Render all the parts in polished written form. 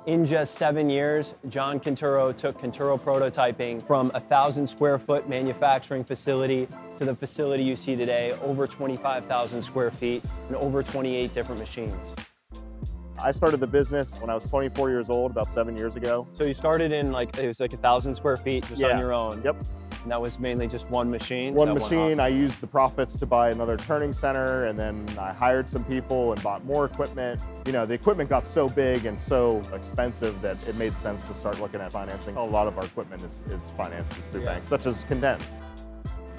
In just 7 years, John Conturo took Conturo Prototyping from a 1,000 square foot manufacturing facility to the facility you see today, over 25,000 square feet and over 28 different machines. I started the business when I was 24 years old, about 7 years ago. So you started in it was like 1,000 square feet just on your own? Yep. And that was mainly just one machine? One machine. I used the profits to buy another turning center, and then I hired some people and bought more equipment. You know, the equipment got so big and so expensive that it made sense to start looking at financing. A lot of our equipment is financed through banks, such as Contend.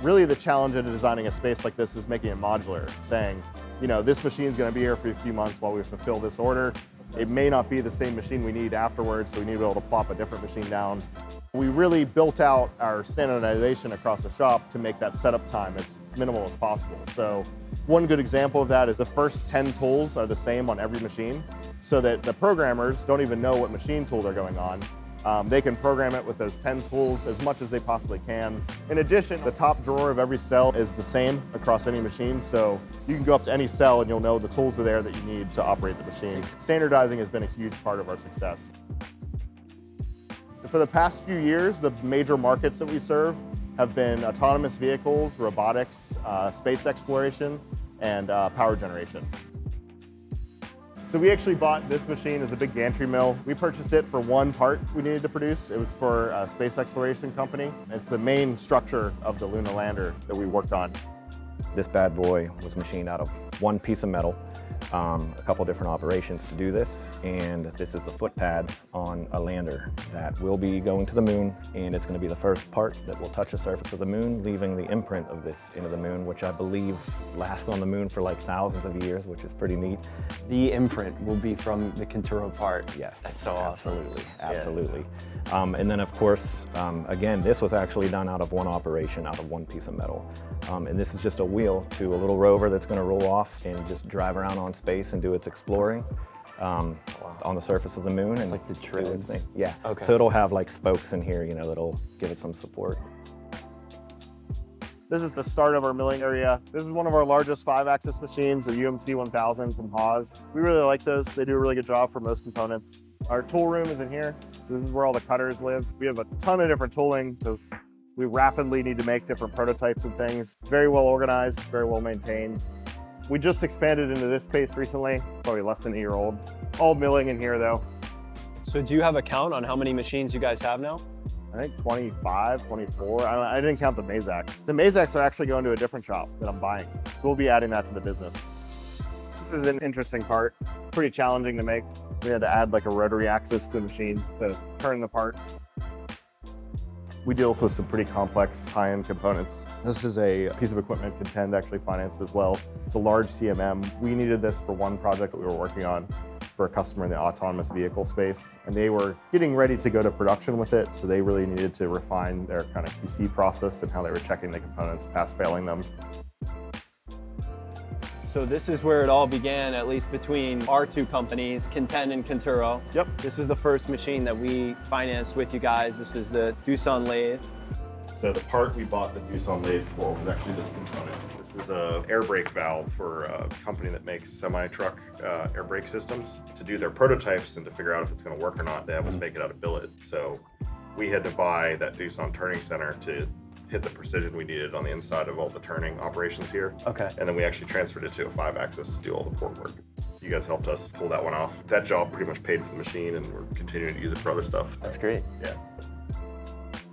Really, the challenge in designing a space like this is making it modular, saying, you know, this machine's going to be here for a few months while we fulfill this order. It may not be the same machine we need afterwards, so we need to be able to plop a different machine down. We really built out our standardization across the shop to make that setup time as minimal as possible. So one good example of that is the first 10 tools are the same on every machine, so that the programmers don't even know what machine tool they're going on. They can program it with those 10 tools as much as they possibly can. In addition, the top drawer of every cell is the same across any machine, so you can go up to any cell and you'll know the tools are there that you need to operate the machine. Standardizing has been a huge part of our success. For the past few years, the major markets that we serve have been autonomous vehicles, robotics, space exploration, and power generation. So we actually bought this machine as a big gantry mill. We purchased it for one part we needed to produce. It was for a space exploration company. It's the main structure of the lunar lander that we worked on. This bad boy was machined out of one piece of metal. A couple different operations to do this, and this is a foot pad on a lander that will be going to the moon, and it's going to be the first part that will touch the surface of the moon, leaving the imprint of this into the moon, which I believe lasts on the moon for like thousands of years, which is pretty neat. The imprint will be from the Conturo part. Yes, that's so awesome. Absolutely. And then of course, again, this was actually done out of one operation, out of one piece of metal. And this is just a wheel to a little rover that's going to roll off and just drive around on space and do its exploring on the surface of the moon. It's and like the treads. Yeah. Okay. So it'll have like spokes in here, you know, that'll give it some support. This is the start of our milling area. This is one of our largest 5-axis machines, the UMC 1000 from Haas. We really like those. They do a really good job for most components. Our tool room is in here. So this is where all the cutters live. We have a ton of different tooling because we rapidly need to make different prototypes and things. Very well organized, very well maintained. We just expanded into this space recently, probably less than a year old. All milling in here though. So do you have a count on how many machines you guys have now? I think 25, 24. I didn't count the Mazacs. The Mazacs are actually going to a different shop that I'm buying. So we'll be adding that to the business. This is an interesting part. Pretty challenging to make. We had to add like a rotary axis to the machine to turn the part. We deal with some pretty complex high-end components. This is a piece of equipment Contend actually financed as well. It's a large CMM. We needed this for one project that we were working on for a customer in the autonomous vehicle space. And they were getting ready to go to production with it, so they really needed to refine their kind of QC process and how they were checking the components, pass failing them. So this is where it all began, at least between our two companies, Contend and Conturo. Yep. This was the first machine that we financed with you guys. This was the Doosan lathe. So the part we bought the Doosan lathe for was actually this component. This is an air brake valve for a company that makes semi-truck air brake systems. To do their prototypes and to figure out if it's going to work or not, they have us make it out of billet. So we had to buy that Doosan turning center to hit the precision we needed on the inside of all the turning operations here. Okay. And then we actually transferred it to a 5-axis to do all the port work. You guys helped us pull that one off. That job pretty much paid for the machine, and we're continuing to use it for other stuff. That's great. Yeah.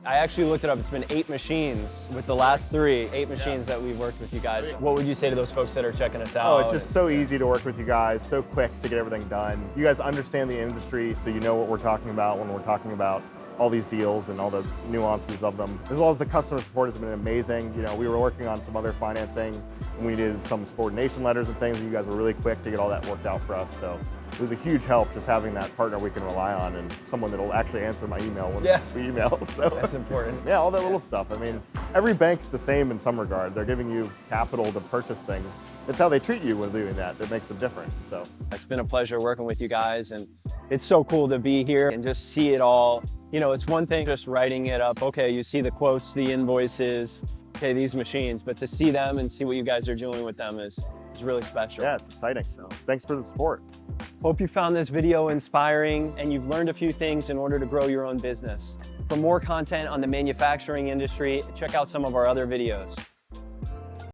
I actually looked it up. It's been 8 machines with the last 3, 8 machines that we've worked with you guys. What would you say to those folks that are checking us out? Oh, it's just so easy to work with you guys, so quick to get everything done. You guys understand the industry, so you know what we're talking about when we're talking about all these deals and all the nuances of them. As well as the customer support has been amazing. You know, we were working on some other financing and we needed some subordination letters and things, and you guys were really quick to get all that worked out for us. So it was a huge help just having that partner we can rely on and someone that'll actually answer my email when we email. So that's important. Yeah, all that little stuff. I mean, every bank's the same in some regard. They're giving you capital to purchase things. It's how they treat you when doing that that makes them different. So it's been a pleasure working with you guys, and it's so cool to be here and just see it all. You know, it's one thing just writing it up. Okay, you see the quotes, the invoices, okay, these machines, but to see them and see what you guys are doing with them is is really special. Yeah, it's exciting. So thanks for the support. Hope you found this video inspiring and you've learned a few things in order to grow your own business. For more content on the manufacturing industry, check out some of our other videos.